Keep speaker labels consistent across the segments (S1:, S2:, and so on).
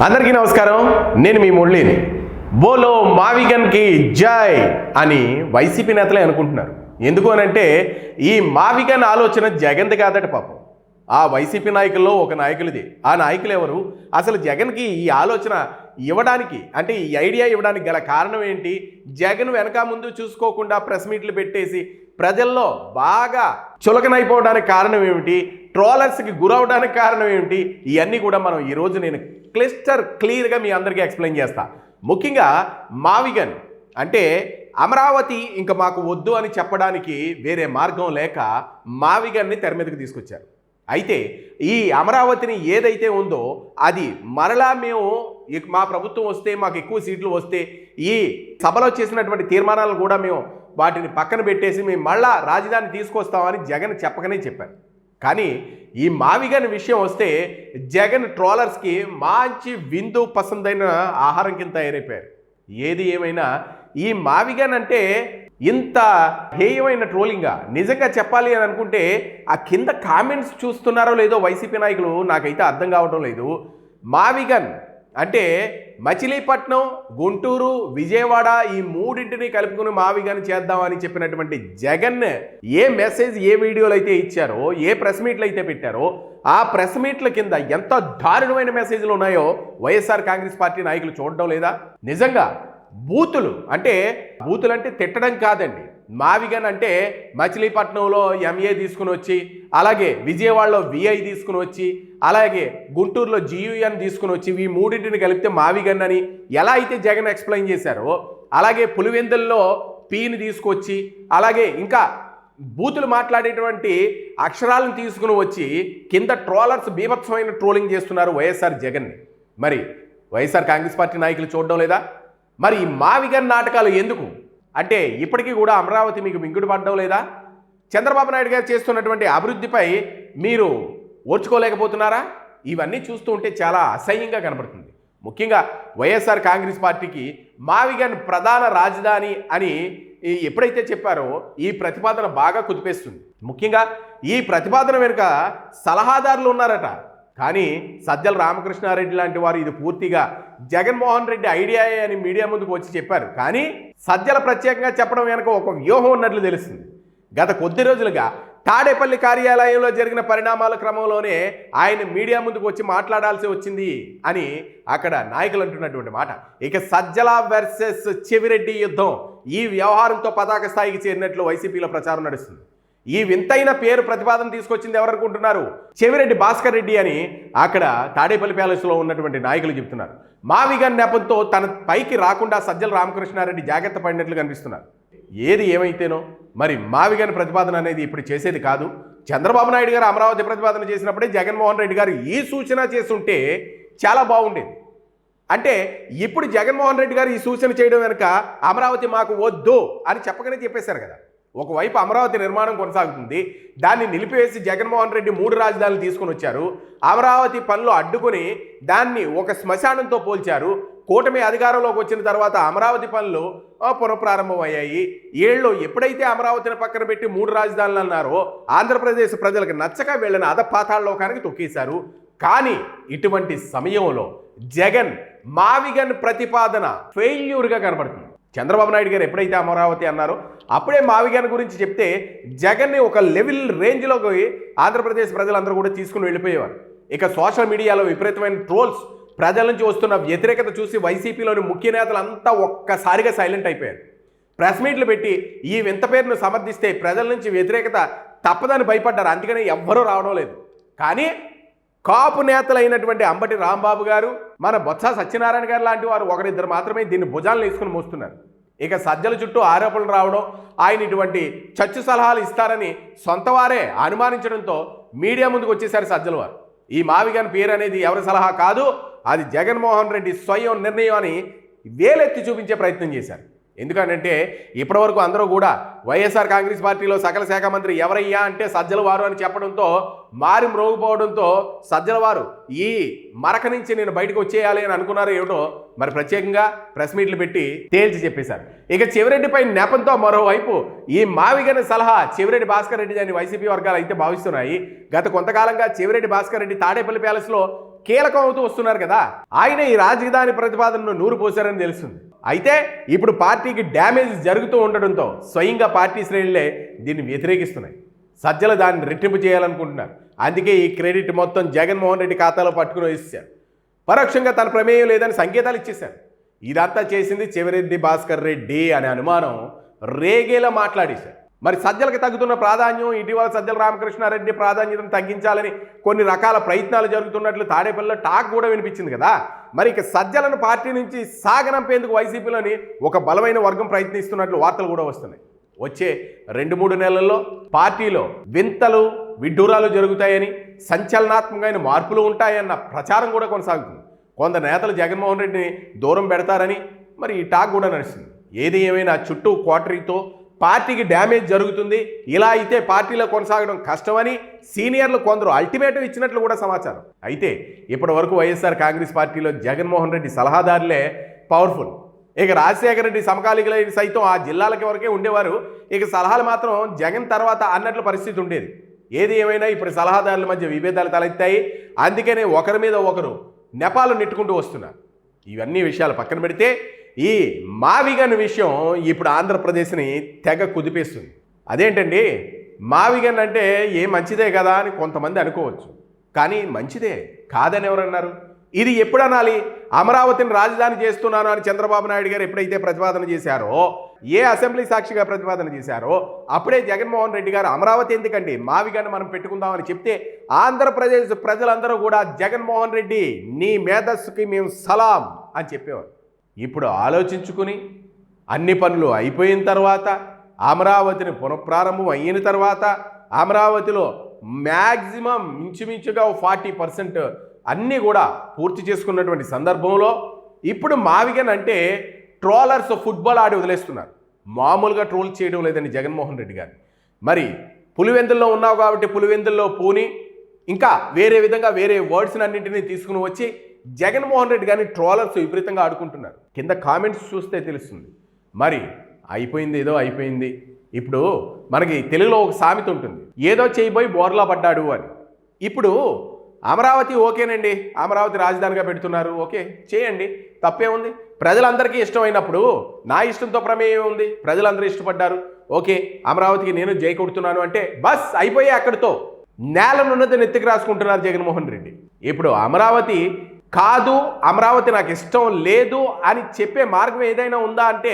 S1: అందరికీ నమస్కారం. నేను మీ మురళిని. బోలో మావిగన్కి జై అని వైసీపీ నేతలే అనుకుంటున్నారు. ఎందుకు అనంటే ఈ మావిగన్ ఆలోచన జగన్ది కాదట పాపం. ఆ వైసీపీ నాయకుల్లో ఒక నాయకులది. ఆ నాయకులు ఎవరు? అసలు జగన్కి ఈ ఆలోచన ఇవ్వడానికి అంటే ఈ ఐడియా ఇవ్వడానికి గల కారణం ఏంటి? జగన్ వెనక ముందు చూసుకోకుండా ప్రెస్ మీట్లు పెట్టేసి ప్రజల్లో బాగా చులకనైపోవడానికి కారణం ఏమిటి? ట్రోలర్స్కి గురవడానికి కారణం ఏమిటి? ఇవన్నీ కూడా మనం ఈరోజు నేను క్లియర్గా మీ అందరికీ ఎక్స్ప్లెయిన్ చేస్తా. ముఖ్యంగా మావిగన్ అంటే అమరావతి ఇంకా మాకు వద్దు అని చెప్పడానికి వేరే మార్గం లేక మావిగన్ని తెర మీదకి తీసుకొచ్చారు. అయితే ఈ అమరావతిని ఏదైతే ఉందో అది మరలా మేము మా ప్రభుత్వం వస్తే మాకు ఎక్కువ సీట్లు వస్తే ఈ సభలో చేసినటువంటి తీర్మానాలను కూడా మేము వాటిని పక్కన పెట్టేసి మేము మళ్ళా రాజధాని తీసుకొస్తామని జగన్ చెప్పకనే చెప్పారు. కానీ ఈ మావిగన్ విషయం వస్తే జగన్ ట్రోలర్స్కి మంచి విందు పసందైన ఆహారం కింద తయారైపోయారు. ఏది ఏమైనా ఈ మావిగన్ అంటే ఇంత హేయమైన ట్రోలింగా నిజంగా చెప్పాలి అని అనుకుంటే ఆ కింద కామెంట్స్ చూస్తున్నారో లేదో వైసీపీ నాయకులు నాకైతే అర్థం కావటం లేదు. మావిగన్ అంటే మచిలీపట్నం, గుంటూరు, విజయవాడ ఈ మూడింటిని కలుపుకుని మావిగన్ చేద్దామని చెప్పినటువంటి జగన్ ఏ మెసేజ్ ఏ వీడియోలు అయితే ఇచ్చారో ఏ ప్రెస్ మీట్లు అయితే పెట్టారో ఆ ప్రెస్ మీట్ల కింద ఎంత దారుణమైన మెసేజ్లు ఉన్నాయో వైఎస్ఆర్ కాంగ్రెస్ పార్టీ నాయకులు చూడడం లేదా? నిజంగా బూతులు అంటే తిట్టడం కాదండి. మావిగన్ అంటే మచిలీపట్నంలో ఎంఏ తీసుకుని వచ్చి, అలాగే విజయవాడలో విఐ తీసుకుని వచ్చి, అలాగే గుంటూరులో జియుఎన్ తీసుకుని వచ్చి ఈ మూడింటిని కలిపితే మావిగన్ అని ఎలా అయితే జగన్ ఎక్స్ప్లెయిన్ చేశారో అలాగే పులివెందుల్లో పీని తీసుకొచ్చి అలాగే ఇంకా బూతులు మాట్లాడేటువంటి అక్షరాలను తీసుకుని వచ్చి కింద ట్రోలర్స్ బీభత్సమైన ట్రోలింగ్ చేస్తున్నారు వైఎస్ఆర్ జగన్ని. మరి వైఎస్ఆర్ కాంగ్రెస్ పార్టీ నాయకులు చూడడం లేదా? మరి ఈ మావిగన్ నాటకాలు ఎందుకు అంటే ఇప్పటికీ కూడా అమరావతి మీకు మింగుడు పడడం లేదా? చంద్రబాబు నాయుడు గారు చేస్తున్నటువంటి అభివృద్ధిపై మీరు ఓర్చుకోలేకపోతున్నారా? ఇవన్నీ చూస్తూ ఉంటే చాలా అసహ్యంగా కనబడుతుంది. ముఖ్యంగా వైఎస్ఆర్ కాంగ్రెస్ పార్టీకి మావిగన్ ప్రధాన రాజధాని అని ఎప్పుడైతే చెప్పారో ఈ ప్రతిపాదన బాగా కుదిపేస్తుంది. ముఖ్యంగా ఈ ప్రతిపాదన వెనుక సలహాదారులు ఉన్నారట. కానీ సజ్జల రామకృష్ణారెడ్డి లాంటి వారు ఇది పూర్తిగా జగన్మోహన్ రెడ్డి ఐడియాయే అని మీడియా ముందుకు వచ్చి చెప్పారు. కానీ సజ్జల ప్రత్యేకంగా చెప్పడం వెనుక ఒక వ్యూహం ఉన్నట్లు తెలుస్తుంది. గత కొద్ది రోజులుగా తాడేపల్లి కార్యాలయంలో జరిగిన పరిణామాల క్రమంలోనే ఆయన మీడియా ముందుకు వచ్చి మాట్లాడాల్సి వచ్చింది అని అక్కడ నాయకులు అంటున్నటువంటి మాట. ఇక సజ్జల వర్సెస్ చెవిరెడ్డి యుద్ధం ఈ వ్యవహారంతో పతాక స్థాయికి చేరినట్లు వైసీపీలో ప్రచారం నడుస్తుంది. ఈ వింతైన పేరు ప్రతిపాదన తీసుకొచ్చింది ఎవరనుకుంటున్నారు? చెవిరెడ్డి భాస్కర్ రెడ్డి అని అక్కడ తాడేపల్లి ప్యాలెస్లో ఉన్నటువంటి నాయకులు చెప్తున్నారు. మావిగన్ నెపంతో తన పైకి రాకుండా సజ్జల రామకృష్ణారెడ్డి జాగ్రత్త పడినట్లు కనిపిస్తున్నారు. ఏది ఏమైతేనో మరి మావిగన్ ప్రతిపాదన అనేది ఇప్పుడు చేసేది కాదు. చంద్రబాబు నాయుడు గారు అమరావతి ప్రతిపాదన చేసినప్పుడే జగన్మోహన్ రెడ్డి గారు ఈ సూచన చేస్తుంటే చాలా బాగుండేది. అంటే ఇప్పుడు జగన్మోహన్ రెడ్డి గారు ఈ సూచన చేయడం వెనుక అమరావతి మాకు వద్దు అని చెప్పకనే చెప్పేశారు కదా. ఒకవైపు అమరావతి నిర్మాణం కొనసాగుతుంది, దాన్ని నిలిపివేసి జగన్మోహన్ రెడ్డి 3 రాజధానులు తీసుకొని వచ్చారు. అమరావతి పనులు అడ్డుకొని దాన్ని ఒక శ్మశానంతో పోల్చారు. కూటమి అధికారంలోకి వచ్చిన తర్వాత అమరావతి పనులు పునఃప్రారంభం అయ్యాయి. ఏళ్ళు ఎప్పుడైతే అమరావతిని పక్కన పెట్టి 3 రాజధానులు అన్నారో ఆంధ్రప్రదేశ్ ప్రజలకు నచ్చక వీళ్ళని అధపాతాళలోకానికి తొక్కేశారు. కానీ ఇటువంటి సమయంలో జగన్ మావిగన్ ప్రతిపాదన ఫెయిల్యూర్గా కనబడుతుంది. చంద్రబాబు నాయుడు గారు ఎప్పుడైతే అమరావతి అన్నారో అప్పుడే మావిగన్ గురించి చెప్తే జగన్ని ఒక లెవెల్ రేంజ్లోకి ఆంధ్రప్రదేశ్ ప్రజలందరూ కూడా తీసుకుని వెళ్ళిపోయేవారు. ఇక సోషల్ మీడియాలో విపరీతమైన ట్రోల్స్, ప్రజల నుంచి వస్తున్న వ్యతిరేకత చూసి వైసీపీలోని ముఖ్య నేతలంతా ఒక్కసారిగా సైలెంట్ అయిపోయారు. ప్రెస్ మీట్లు పెట్టి ఈ వింత పేరును సమర్థిస్తే ప్రజల నుంచి వ్యతిరేకత తప్పదని భయపడ్డారు. అందుకని ఎవ్వరూ రావడం లేదు. కానీ కాపు నేతలైనటువంటి అంబటి రాంబాబు గారు, మన బొత్స సత్యనారాయణ గారు లాంటి వారు ఒకరిద్దరు మాత్రమే దీన్ని భుజాలను వేసుకుని మోస్తున్నారు. ఇక సజ్జల చుట్టూ ఆరోపణలు రావడం, ఆయన ఇటువంటి చచ్చు సలహాలు ఇస్తారని సొంత వారే అనుమానించడంతో మీడియా ముందుకు వచ్చేసారు సజ్జల వారు. ఈ మావిగన్ పేరు అనేది ఎవరి సలహా కాదు, అది జగన్మోహన్ రెడ్డి స్వయం నిర్ణయం అని వేలెత్తి చూపించే ప్రయత్నం చేశారు. ఎందుకంటే ఇప్పటివరకు అందరూ కూడా వైఎస్ఆర్ కాంగ్రెస్ పార్టీలో సకల శాఖ మంత్రి ఎవరయ్యా అంటే సజ్జల వారు అని చెప్పడంతో మారి మ్రోగిపోవడంతో సజ్జల వారు ఈ మరక నుంచి నేను బయటకు వచ్చేయాలి అని అనుకున్నారో ఏమిటో మరి ప్రత్యేకంగా ప్రెస్ మీట్లు పెట్టి తేల్చి చెప్పేశారు. ఇక చెవిరెడ్డిపై నెపంతో మరోవైపు ఈ మావిగన్ సలహా చెవిరెడ్డి భాస్కర్ రెడ్డి అని వైసీపీ వర్గాలు అయితే భావిస్తున్నాయి. గత కొంతకాలంగా చెవిరెడ్డి భాస్కర్ రెడ్డి తాడేపల్లి ప్యాలెస్లో కీలకం అవుతూ వస్తున్నారు కదా. ఆయన ఈ రాజధాని ప్రతిపాదనను నూరు పోశారని తెలుస్తుంది. అయితే ఇప్పుడు పార్టీకి డ్యామేజ్ జరుగుతూ ఉండడంతో స్వయంగా పార్టీ శ్రేణులే దీన్ని వ్యతిరేకిస్తున్నాయి. సజ్జలు దాన్ని రెట్టింపు చేయాలనుకుంటున్నారు. అందుకే ఈ క్రెడిట్ మొత్తం జగన్మోహన్ రెడ్డి ఖాతాలో పట్టుకుని వేసేశారు. పరోక్షంగా తన ప్రమేయం లేదని సంకేతాలు ఇచ్చేశారు. ఇదంతా చేసింది చెవిరెడ్డి భాస్కర్ రెడ్డి అనే అనుమానం రేగేలా మాట్లాడేశారు. మరి సజ్జలకు తగ్గుతున్న ప్రాధాన్యం, ఇటీవల సజ్జల రామకృష్ణారెడ్డి ప్రాధాన్యతను తగ్గించాలని కొన్ని రకాల ప్రయత్నాలు జరుగుతున్నట్లు తాడేపల్లిలో టాక్ కూడా వినిపించింది కదా. మరి ఇక సజ్జలను పార్టీ నుంచి సాగనంపేందుకు వైసీపీలోని ఒక బలమైన వర్గం ప్రయత్నిస్తున్నట్లు వార్తలు కూడా వస్తున్నాయి. వచ్చే 2-3 నెలల్లో పార్టీలో వింతలు విడ్డూరాలు జరుగుతాయని, సంచలనాత్మకమైన మార్పులు ఉంటాయన్న ప్రచారం కూడా కొనసాగుతుంది. కొందరు నేతలు జగన్మోహన్ రెడ్డిని దూరం పెడతారని మరి ఈ టాక్ కూడా నడుస్తుంది. ఏది ఏమైనా చుట్టూ క్వార్టరీతో పార్టీకి డ్యామేజ్ జరుగుతుంది, ఇలా అయితే పార్టీలో కొనసాగడం కష్టమని సీనియర్లు కొందరు అల్టిమేటివ్ ఇచ్చినట్లు కూడా సమాచారం. అయితే ఇప్పటి వరకు వైఎస్ఆర్ కాంగ్రెస్ పార్టీలో జగన్మోహన్ రెడ్డి సలహాదారులే పవర్ఫుల్. ఇక రాజశేఖర రెడ్డి సమకాలీకులు సైతం ఆ జిల్లాలకి వరకే ఉండేవారు. ఇక సలహాలు మాత్రం జగన్ తర్వాత అన్నట్లు పరిస్థితి ఉండేది. ఏది ఏమైనా ఇప్పుడు సలహాదారుల మధ్య విభేదాలు తలెత్తాయి. అందుకనే ఒకరి మీద ఒకరు నెపాలు నెట్టుకుంటూ వస్తున్నారు. ఇవన్నీ విషయాలు పక్కన పెడితే ఈ మావిగన్ విషయం ఇప్పుడు ఆంధ్రప్రదేశ్ని తెగ కుదిపేస్తుంది. అదేంటండి, మావిగన్ అంటే ఏ మంచిదే కదా అని కొంతమంది అనుకోవచ్చు. కానీ మంచిదే కాదని ఎవరన్నారు? ఇది ఎప్పుడు అనాలి? అమరావతిని రాజధాని చేస్తున్నాను అని చంద్రబాబు నాయుడు గారు ఎప్పుడైతే ప్రతిపాదన చేశారో, ఏ అసెంబ్లీ సాక్షిగా ప్రతిపాదన చేశారో అప్పుడే జగన్మోహన్ రెడ్డి గారు అమరావతి ఎందుకండి, మావిగన్ మనం పెట్టుకుందామని చెప్తే ఆంధ్రప్రదేశ్ ప్రజలందరూ కూడా జగన్మోహన్ రెడ్డి నీ మేధస్సుకి మేము సలాం అని చెప్పేవారు. ఇప్పుడు ఆలోచించుకుని అన్ని పనులు అయిపోయిన తర్వాత, అమరావతిని పునఃప్రారంభం అయిన తర్వాత, అమరావతిలో మ్యాక్సిమం ఇంచుమించుగా 40% అన్నీ కూడా పూర్తి చేసుకున్నటువంటి సందర్భంలో ఇప్పుడు మావిగన్ అంటే ట్రోలర్స్ ఫుట్బాల్ ఆడి వదిలేస్తున్నారు. మామూలుగా ట్రోల్ చేయడం లేదని జగన్మోహన్ రెడ్డి గారు. మరి పులివెందుల్లో ఉన్నావు కాబట్టి పులివెందుల్లో పూని ఇంకా వేరే విధంగా వేరే వర్డ్స్ని అన్నింటినీ తీసుకుని వచ్చి జగన్మోహన్ రెడ్డి గారిని ట్రోలర్స్ విపరీతంగా ఆడుకుంటున్నారు. కింద కామెంట్స్ చూస్తే తెలుస్తుంది. మరి అయిపోయింది, ఏదో అయిపోయింది. ఇప్పుడు మనకి తెలుగులో ఒక సామెత ఉంటుంది, ఏదో చేయబోయి బోర్లా పడ్డాడు అని. ఇప్పుడు అమరావతి ఓకేనండి, అమరావతి రాజధానిగా పెడుతున్నారు, ఓకే చేయండి, తప్పే ఉంది. ప్రజలందరికీ ఇష్టమైనప్పుడు నా ఇష్టంతో ప్రమేయం ఉంది. ప్రజలందరూ ఇష్టపడ్డారు, ఓకే అమరావతికి నేను జై కొడుతున్నాను అంటే బస్ అయిపోయి అక్కడితో నేలనున్నది నెత్తికి రాసుకుంటున్నారు జగన్మోహన్ రెడ్డి. ఇప్పుడు అమరావతి కాదు, అమరావతి నాకు ఇష్టం లేదు అని చెప్పే మార్గం ఏదైనా ఉందా అంటే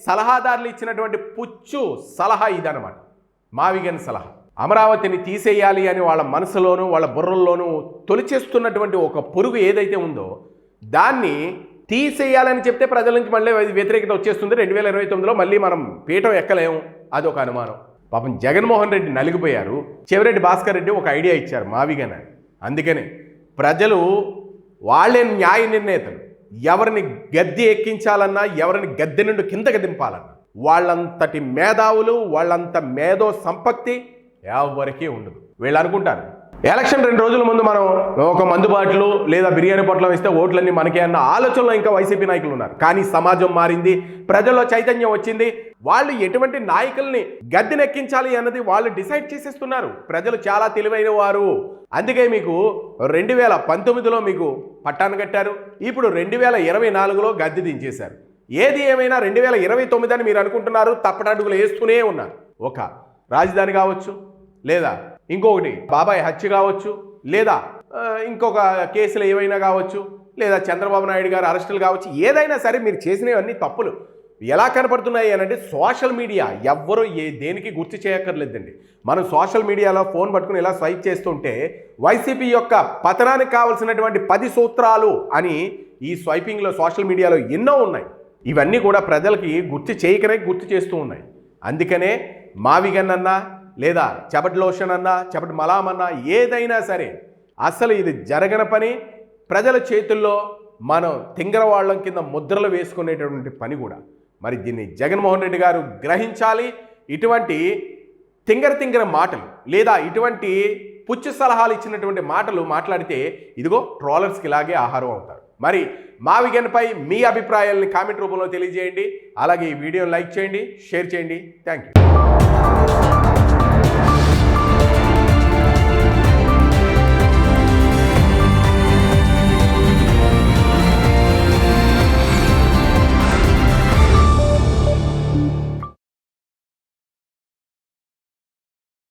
S1: సలహాదారులు ఇచ్చినటువంటి పుచ్చు సలహా ఇదన్నమాట, మావిగన్ సలహా. అమరావతిని తీసేయాలి అని వాళ్ళ మనసులోనూ వాళ్ళ బుర్రల్లోనూ తొలిచేస్తున్నటువంటి ఒక పురుగు ఏదైతే ఉందో దాన్ని తీసేయాలని చెప్తే ప్రజల నుంచి మళ్ళీ వ్యతిరేకత వచ్చేస్తుంది. 2029లో మళ్ళీ మనం పీఠం ఎక్కలేము, అదొక అనుమానం. పాపం జగన్మోహన్ రెడ్డి నలిగిపోయారు. చెవిరెడ్డి భాస్కర్ రెడ్డి ఒక ఐడియా ఇచ్చారు మావిగన్ అని. అందుకనే ప్రజలు వాళ్ళే న్యాయ నిర్ణేతలు. ఎవరిని గద్దె ఎక్కించాలన్నా, ఎవరిని గద్దె నుండి కిందకి దింపాలన్నా వాళ్ళంతటి మేధావులు, వాళ్ళంత మేధో సంపత్తి ఎవరికీ ఉండదు. వీళ్ళు అనుకుంటారు ఎలక్షన్ 2 రోజుల ముందు మనం ఒక మందుబాట్లు లేదా బిర్యానీ పొట్లం ఇస్తే ఓట్లన్నీ మనకే అన్న ఆలోచనలో ఇంకా వైసీపీ నాయకులు ఉన్నారు. కానీ సమాజం మారింది, ప్రజల్లో చైతన్యం వచ్చింది. వాళ్ళు ఎటువంటి నాయకుల్ని గద్దెనెక్కించాలి అన్నది వాళ్ళు డిసైడ్ చేసేస్తున్నారు. ప్రజలు చాలా తెలివైన వారు. అందుకే మీకు 2019లో మీకు పట్టాను కట్టారు, ఇప్పుడు 2024లో గద్దె దించేశారు. ఏది ఏమైనా 2029 అని మీరు అనుకుంటున్నారు, తప్పటడుగులు వేస్తూనే ఉన్నారు. ఒక రాజధాని కావచ్చు, లేదా ఇంకొకటి బాబాయ్ హత్య కావచ్చు, లేదా ఇంకొక కేసులు ఏవైనా కావచ్చు, లేదా చంద్రబాబు నాయుడు గారు అరెస్టులు కావచ్చు, ఏదైనా సరే మీరు చేసినవన్నీ తప్పులు ఎలా కనపడుతున్నాయి అని అంటే సోషల్ మీడియా ఎవ్వరూ దేనికి గుర్తు చేయక్కర్లేదండి. మనం సోషల్ మీడియాలో ఫోన్ పట్టుకుని ఇలా స్వైప్ చేస్తుంటే వైసీపీ యొక్క పతనానికి కావాల్సినటువంటి 10 సూత్రాలు అని ఈ స్వైపింగ్లో సోషల్ మీడియాలో ఎన్నో ఉన్నాయి. ఇవన్నీ కూడా ప్రజలకి గుర్తు చేయకనే గుర్తు చేస్తూ ఉన్నాయి. అందుకనే మావిగన్ అన్నా, లేదా చపటి లోషన్ అన్నా, చపటి మలాం అన్నా, ఏదైనా సరే అసలు ఇది జరగని పని. ప్రజల చేతుల్లో మనం తింగరవాళ్ళం కింద ముద్రలు వేసుకునేటటువంటి పని కూడా. మరి దీన్ని జగన్మోహన్ రెడ్డి గారు గ్రహించాలి. ఇటువంటి తింగర మాటలు లేదా ఇటువంటి పుచ్చు సలహాలు ఇచ్చినటువంటి మాటలు మాట్లాడితే ఇదిగో ట్రోలర్స్కి ఇలాగే ఆహారం అవుతారు. మరి మావిగన్పై మీ అభిప్రాయాలని కామెంట్ రూపంలో తెలియజేయండి. అలాగే ఈ వీడియోని లైక్ చేయండి, షేర్ చేయండి. Thank you.